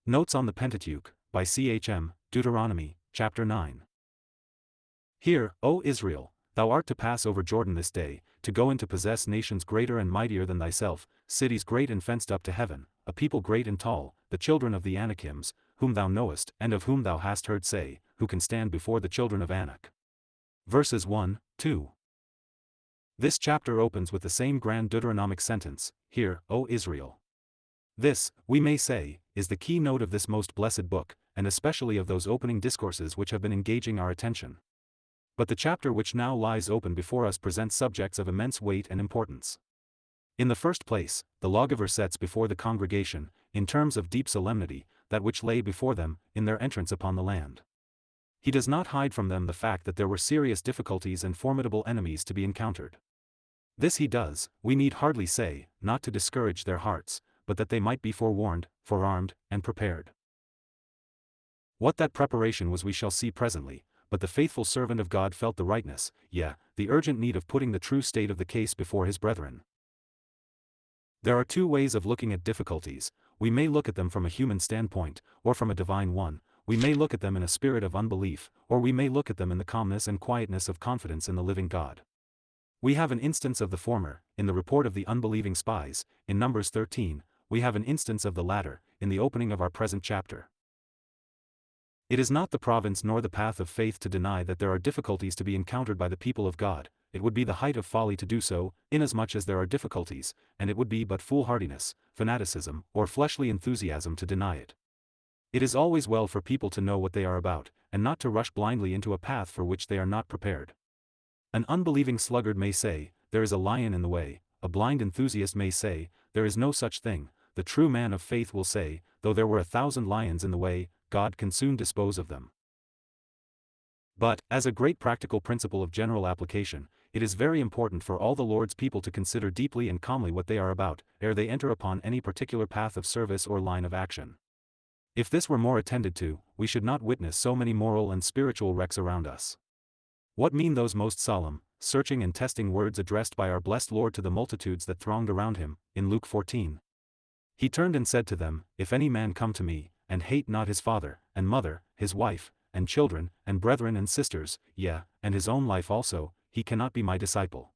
Notes on the Pentateuch, by CHM, Deuteronomy, chapter 9. Hear, O Israel, thou art to pass over Jordan this day, to go in to possess nations greater and mightier than thyself, cities great and fenced up to heaven, a people great and tall, the children of the Anakims, whom thou knowest and of whom thou hast heard say, who can stand before the children of Anak. Verses 1, 2. This chapter opens with the same grand Deuteronomic sentence, Hear, O Israel. This, we may say, is the keynote of this most blessed book, and especially of those opening discourses which have been engaging our attention. But the chapter which now lies open before us presents subjects of immense weight and importance. In the first place, the lawgiver sets before the congregation, in terms of deep solemnity, that which lay before them, in their entrance upon the land. He does not hide from them the fact that there were serious difficulties and formidable enemies to be encountered. This he does, we need hardly say, not to discourage their hearts, but that they might be forewarned, forearmed, and prepared. What that preparation was we shall see presently, but the faithful servant of God felt the rightness, the urgent need of putting the true state of the case before his brethren. There are two ways of looking at difficulties. We may look at them from a human standpoint, or from a divine one. We may look at them in a spirit of unbelief, or we may look at them in the calmness and quietness of confidence in the living God. We have an instance of the former, in the report of the unbelieving spies, in Numbers 13, we have an instance of the latter, in the opening of our present chapter. It is not the province nor the path of faith to deny that there are difficulties to be encountered by the people of God. It would be the height of folly to do so, inasmuch as there are difficulties, and it would be but foolhardiness, fanaticism, or fleshly enthusiasm to deny it. It is always well for people to know what they are about, and not to rush blindly into a path for which they are not prepared. An unbelieving sluggard may say, there is a lion in the way, a blind enthusiast may say, there is no such thing, the true man of faith will say, though there were 1,000 lions in the way, God can soon dispose of them. But, as a great practical principle of general application, it is very important for all the Lord's people to consider deeply and calmly what they are about, ere they enter upon any particular path of service or line of action. If this were more attended to, we should not witness so many moral and spiritual wrecks around us. What mean those most solemn, searching and testing words addressed by our blessed Lord to the multitudes that thronged around him, in Luke 14? He turned and said to them, If any man come to me, and hate not his father, and mother, his wife, and children, and brethren and sisters, and his own life also, he cannot be my disciple.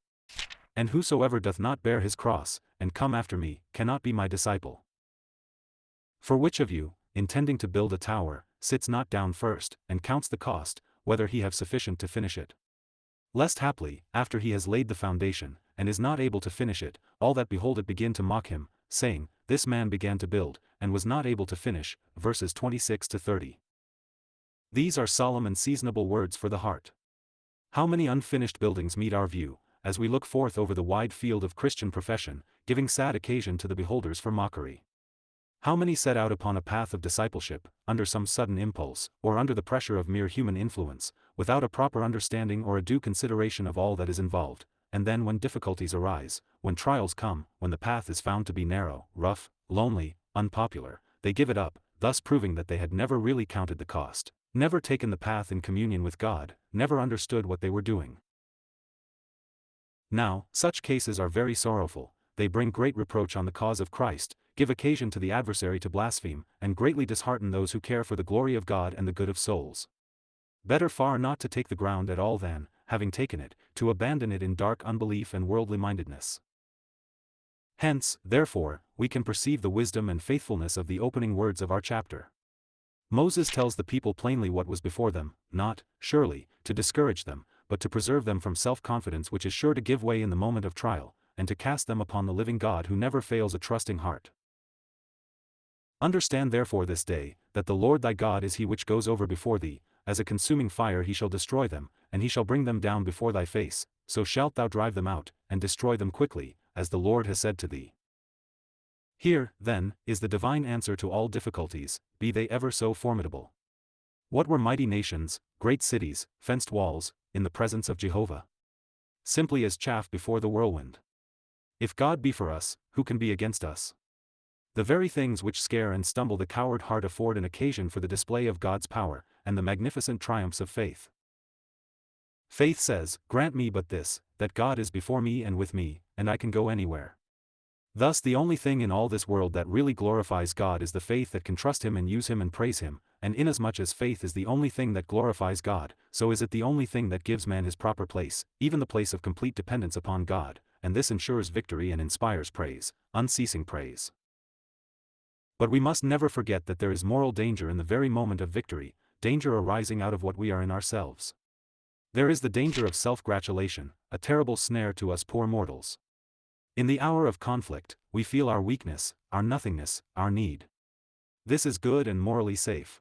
And whosoever doth not bear his cross, and come after me, cannot be my disciple. For which of you, intending to build a tower, sits not down first, and counts the cost, whether he have sufficient to finish it? Lest haply, after he has laid the foundation, and is not able to finish it, all that behold it begin to mock him, saying, This man began to build, and was not able to finish. Verses 26 to 30. These are solemn and seasonable words for the heart. How many unfinished buildings meet our view, as we look forth over the wide field of Christian profession, giving sad occasion to the beholders for mockery. How many set out upon a path of discipleship, under some sudden impulse, or under the pressure of mere human influence, without a proper understanding or a due consideration of all that is involved, and then when difficulties arise, when trials come, when the path is found to be narrow, rough, lonely, unpopular, they give it up, thus proving that they had never really counted the cost, never taken the path in communion with God, never understood what they were doing. Now, such cases are very sorrowful, they bring great reproach on the cause of Christ, give occasion to the adversary to blaspheme, and greatly dishearten those who care for the glory of God and the good of souls. Better far not to take the ground at all than, having taken it, to abandon it in dark unbelief and worldly mindedness. Hence, therefore, we can perceive the wisdom and faithfulness of the opening words of our chapter. Moses tells the people plainly what was before them, not, surely, to discourage them, but to preserve them from self-confidence which is sure to give way in the moment of trial, and to cast them upon the living God who never fails a trusting heart. Understand therefore this day, that the Lord thy God is he which goes over before thee, as a consuming fire he shall destroy them, and he shall bring them down before thy face, so shalt thou drive them out, and destroy them quickly, as the Lord has said to thee. Here, then, is the divine answer to all difficulties, be they ever so formidable. What were mighty nations, great cities, fenced walls, in the presence of Jehovah? Simply as chaff before the whirlwind. If God be for us, who can be against us? The very things which scare and stumble the coward heart afford an occasion for the display of God's power, and the magnificent triumphs of faith. Faith says, Grant me but this, that God is before me and with me, and I can go anywhere. Thus the only thing in all this world that really glorifies God is the faith that can trust Him and use Him and praise Him, and inasmuch as faith is the only thing that glorifies God, so is it the only thing that gives man his proper place, even the place of complete dependence upon God, and this ensures victory and inspires praise, unceasing praise. But we must never forget that there is moral danger in the very moment of victory, danger arising out of what we are in ourselves. There is the danger of self-gratulation, a terrible snare to us poor mortals. In the hour of conflict, we feel our weakness, our nothingness, our need. This is good and morally safe.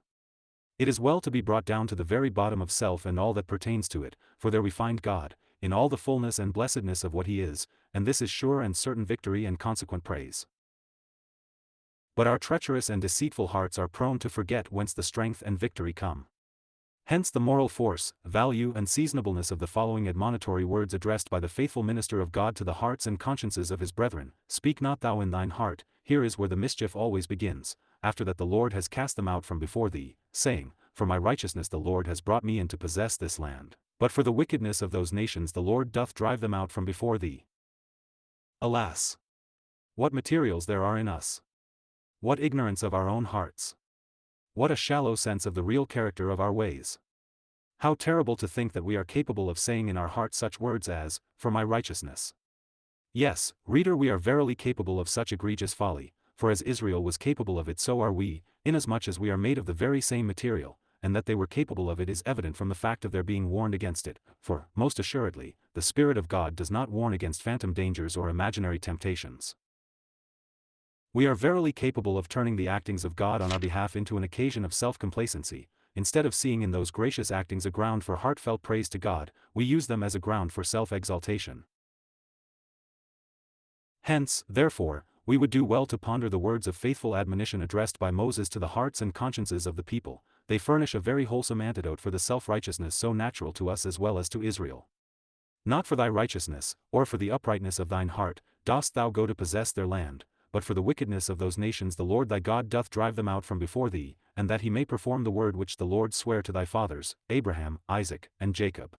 It is well to be brought down to the very bottom of self and all that pertains to it, for there we find God, in all the fullness and blessedness of what He is, and this is sure and certain victory and consequent praise. But our treacherous and deceitful hearts are prone to forget whence the strength and victory come. Hence the moral force, value and seasonableness of the following admonitory words addressed by the faithful minister of God to the hearts and consciences of his brethren: Speak not thou in thine heart, here is where the mischief always begins, after that the Lord has cast them out from before thee, saying, For my righteousness the Lord has brought me in to possess this land, but for the wickedness of those nations the Lord doth drive them out from before thee. Alas! What materials there are in us! What ignorance of our own hearts! What a shallow sense of the real character of our ways! How terrible to think that we are capable of saying in our heart such words as, For my righteousness. Yes, reader, we are verily capable of such egregious folly, for as Israel was capable of it so are we, inasmuch as we are made of the very same material, and that they were capable of it is evident from the fact of their being warned against it, for, most assuredly, the Spirit of God does not warn against phantom dangers or imaginary temptations. We are verily capable of turning the actings of God on our behalf into an occasion of self-complacency. Instead of seeing in those gracious actings a ground for heartfelt praise to God, we use them as a ground for self-exaltation. Hence, therefore, we would do well to ponder the words of faithful admonition addressed by Moses to the hearts and consciences of the people. They furnish a very wholesome antidote for the self-righteousness so natural to us as well as to Israel. Not for thy righteousness, or for the uprightness of thine heart, dost thou go to possess their land, but for the wickedness of those nations the Lord thy God doth drive them out from before thee, and that he may perform the word which the Lord sware to thy fathers, Abraham, Isaac, and Jacob.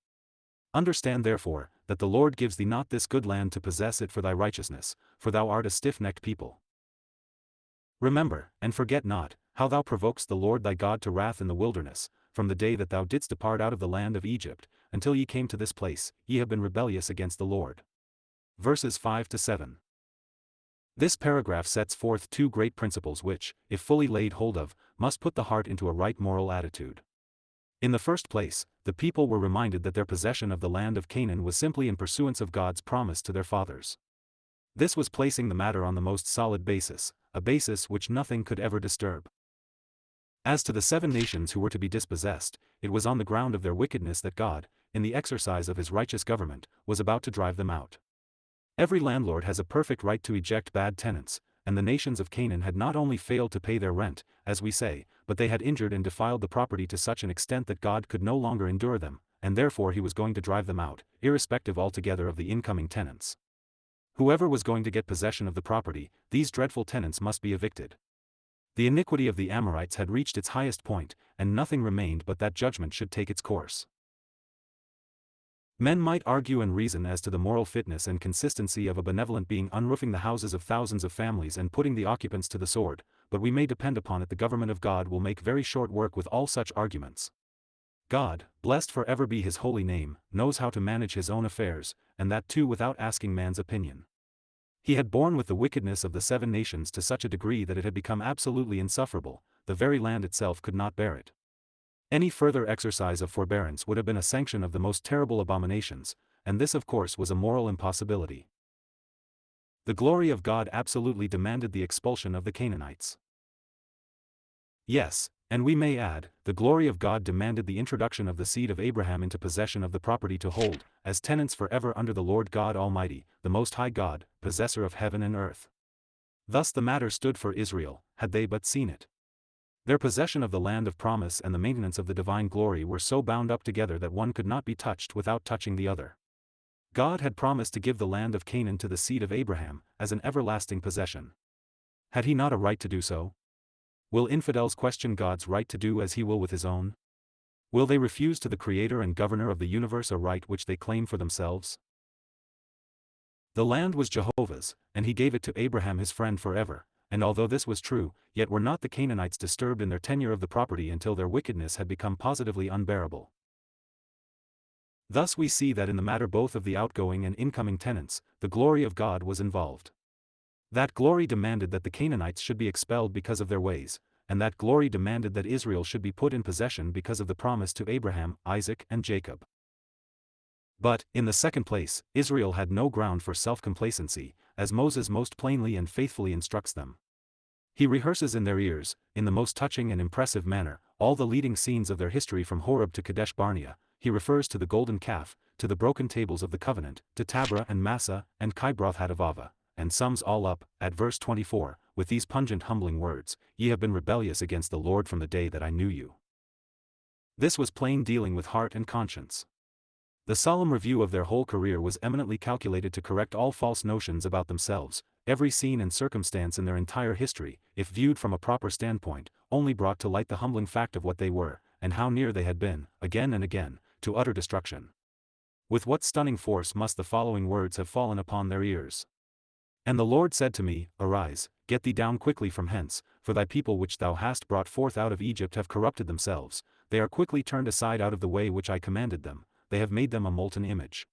Understand therefore, that the Lord gives thee not this good land to possess it for thy righteousness, for thou art a stiff-necked people. Remember, and forget not, how thou provokest the Lord thy God to wrath in the wilderness, from the day that thou didst depart out of the land of Egypt, until ye came to this place, ye have been rebellious against the Lord. Verses 5-7. This paragraph sets forth two great principles which, if fully laid hold of, must put the heart into a right moral attitude. In the first place, the people were reminded that their possession of the land of Canaan was simply in pursuance of God's promise to their fathers. This was placing the matter on the most solid basis, a basis which nothing could ever disturb. As to the 7 nations who were to be dispossessed, it was on the ground of their wickedness that God, in the exercise of his righteous government, was about to drive them out. Every landlord has a perfect right to eject bad tenants, and the nations of Canaan had not only failed to pay their rent, as we say, but they had injured and defiled the property to such an extent that God could no longer endure them, and therefore he was going to drive them out, irrespective altogether of the incoming tenants. Whoever was going to get possession of the property, these dreadful tenants must be evicted. The iniquity of the Amorites had reached its highest point, and nothing remained but that judgment should take its course. Men might argue and reason as to the moral fitness and consistency of a benevolent being unroofing the houses of thousands of families and putting the occupants to the sword, but we may depend upon it the government of God will make very short work with all such arguments. God, blessed for ever be his holy name, knows how to manage his own affairs, and that too without asking man's opinion. He had borne with the wickedness of the 7 nations to such a degree that it had become absolutely insufferable, the very land itself could not bear it. Any further exercise of forbearance would have been a sanction of the most terrible abominations, and this of course was a moral impossibility. The glory of God absolutely demanded the expulsion of the Canaanites. Yes, and we may add, the glory of God demanded the introduction of the seed of Abraham into possession of the property to hold, as tenants forever under the Lord God Almighty, the Most High God, possessor of heaven and earth. Thus the matter stood for Israel, had they but seen it. Their possession of the land of promise and the maintenance of the divine glory were so bound up together that one could not be touched without touching the other. God had promised to give the land of Canaan to the seed of Abraham, as an everlasting possession. Had he not a right to do so? Will infidels question God's right to do as he will with his own? Will they refuse to the Creator and Governor of the universe a right which they claim for themselves? The land was Jehovah's, and he gave it to Abraham his friend forever, and although this was true, yet were not the Canaanites disturbed in their tenure of the property until their wickedness had become positively unbearable. Thus we see that in the matter both of the outgoing and incoming tenants, the glory of God was involved. That glory demanded that the Canaanites should be expelled because of their ways, and that glory demanded that Israel should be put in possession because of the promise to Abraham, Isaac, and Jacob. But, in the second place, Israel had no ground for self-complacency, as Moses most plainly and faithfully instructs them. He rehearses in their ears, in the most touching and impressive manner, all the leading scenes of their history from Horeb to Kadesh Barnea. He refers to the golden calf, to the broken tables of the covenant, to Taberah and Massah, and Kibroth Hattaavah, and sums all up, at verse 24, with these pungent humbling words, "Ye have been rebellious against the Lord from the day that I knew you." This was plain dealing with heart and conscience. The solemn review of their whole career was eminently calculated to correct all false notions about themselves. Every scene and circumstance in their entire history, if viewed from a proper standpoint, only brought to light the humbling fact of what they were, and how near they had been, again and again, to utter destruction. With what stunning force must the following words have fallen upon their ears. "And the Lord said to me, Arise, get thee down quickly from hence, for thy people which thou hast brought forth out of Egypt have corrupted themselves, they are quickly turned aside out of the way which I commanded them, they have made them a molten image.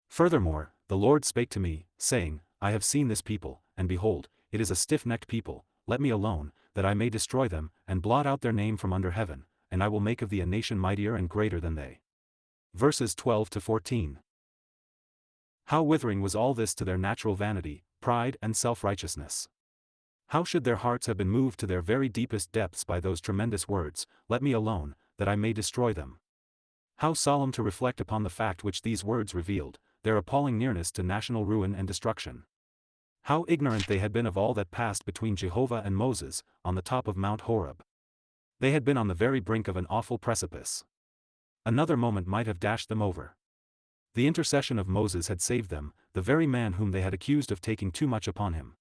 Furthermore, the Lord spake to me, saying, I have seen this people, and behold, it is a stiff-necked people, let me alone, that I may destroy them, and blot out their name from under heaven, and I will make of thee a nation mightier and greater than they." Verses 12 to 14. How withering was all this to their natural vanity, pride and self-righteousness. How should their hearts have been moved to their very deepest depths by those tremendous words, "Let me alone, that I may destroy them." How solemn to reflect upon the fact which these words revealed, their appalling nearness to national ruin and destruction. How ignorant they had been of all that passed between Jehovah and Moses, on the top of Mount Horeb. They had been on the very brink of an awful precipice. Another moment might have dashed them over. The intercession of Moses had saved them, the very man whom they had accused of taking too much upon him.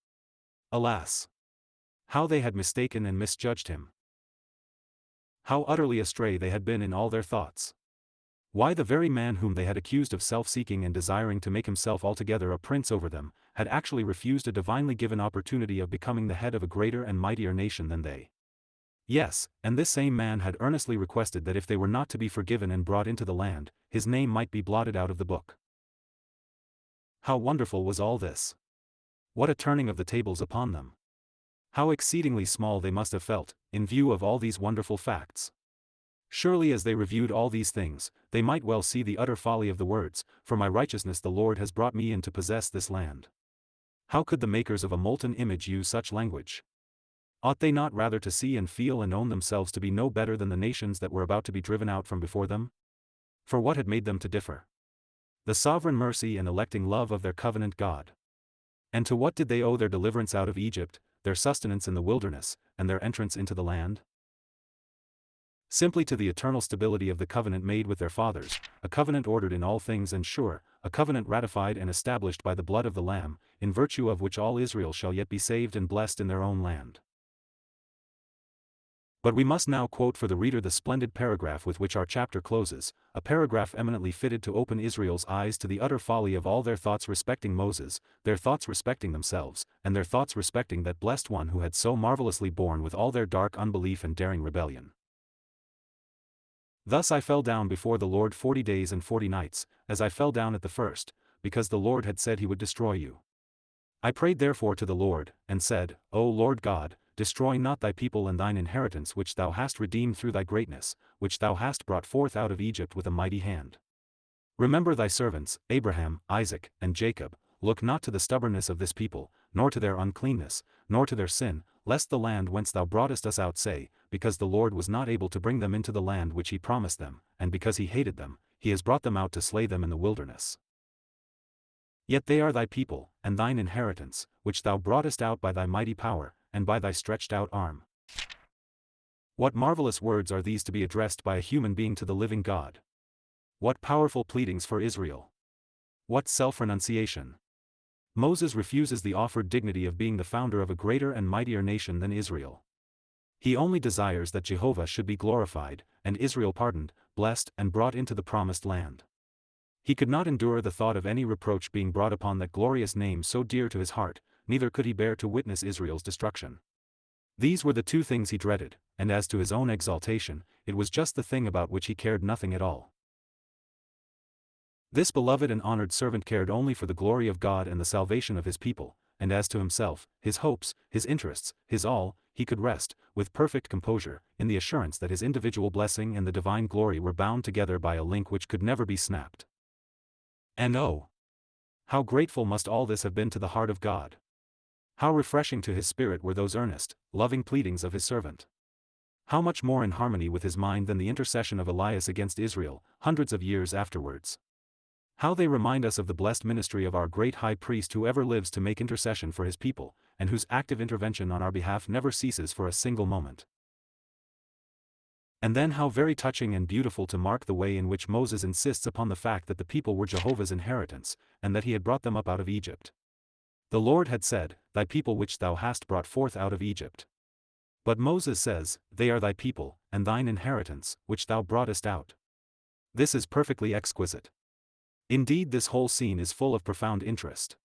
Alas! How they had mistaken and misjudged him. How utterly astray they had been in all their thoughts. Why the very man whom they had accused of self-seeking and desiring to make himself altogether a prince over them, had actually refused a divinely given opportunity of becoming the head of a greater and mightier nation than they. Yes, and this same man had earnestly requested that if they were not to be forgiven and brought into the land, his name might be blotted out of the book. How wonderful was all this! What a turning of the tables upon them! How exceedingly small they must have felt, in view of all these wonderful facts. Surely as they reviewed all these things, they might well see the utter folly of the words, "For my righteousness the Lord has brought me in to possess this land." How could the makers of a molten image use such language? Ought they not rather to see and feel and own themselves to be no better than the nations that were about to be driven out from before them? For what had made them to differ? The sovereign mercy and electing love of their covenant God. And to what did they owe their deliverance out of Egypt, their sustenance in the wilderness, and their entrance into the land? Simply to the eternal stability of the covenant made with their fathers, a covenant ordered in all things and sure, a covenant ratified and established by the blood of the Lamb, in virtue of which all Israel shall yet be saved and blessed in their own land. But we must now quote for the reader the splendid paragraph with which our chapter closes, a paragraph eminently fitted to open Israel's eyes to the utter folly of all their thoughts respecting Moses, their thoughts respecting themselves, and their thoughts respecting that blessed one who had so marvelously borne with all their dark unbelief and daring rebellion. Thus I fell down before the Lord 40 days and 40 nights, as I fell down at the first, because the Lord had said he would destroy you. I prayed therefore to the Lord, and said, O Lord God, destroy not thy people and thine inheritance which thou hast redeemed through thy greatness, which thou hast brought forth out of Egypt with a mighty hand. Remember thy servants, Abraham, Isaac, and Jacob, look not to the stubbornness of this people, nor to their uncleanness, nor to their sin, lest the land whence thou broughtest us out say, because the Lord was not able to bring them into the land which he promised them, and because he hated them, he has brought them out to slay them in the wilderness. Yet they are thy people, and thine inheritance, which thou broughtest out by thy mighty power, and by thy stretched out arm. What marvelous words are these to be addressed by a human being to the living God? What powerful pleadings for Israel! What self-renunciation! Moses refuses the offered dignity of being the founder of a greater and mightier nation than Israel. He only desires that Jehovah should be glorified, and Israel pardoned, blessed, and brought into the promised land. He could not endure the thought of any reproach being brought upon that glorious name so dear to his heart, neither could he bear to witness Israel's destruction. These were the two things he dreaded, and as to his own exaltation, it was just the thing about which he cared nothing at all. This beloved and honored servant cared only for the glory of God and the salvation of his people, and as to himself, his hopes, his interests, his all, he could rest, with perfect composure, in the assurance that his individual blessing and the divine glory were bound together by a link which could never be snapped. And oh! how grateful must all this have been to the heart of God! How refreshing to his spirit were those earnest, loving pleadings of his servant! How much more in harmony with his mind than the intercession of Elias against Israel, hundreds of years afterwards! How they remind us of the blessed ministry of our great high priest who ever lives to make intercession for his people, and whose active intervention on our behalf never ceases for a single moment. And then how very touching and beautiful to mark the way in which Moses insists upon the fact that the people were Jehovah's inheritance, and that he had brought them up out of Egypt. The Lord had said, "Thy people which thou hast brought forth out of Egypt." But Moses says, "They are thy people, and thine inheritance, which thou broughtest out." This is perfectly exquisite. Indeed, this whole scene is full of profound interest.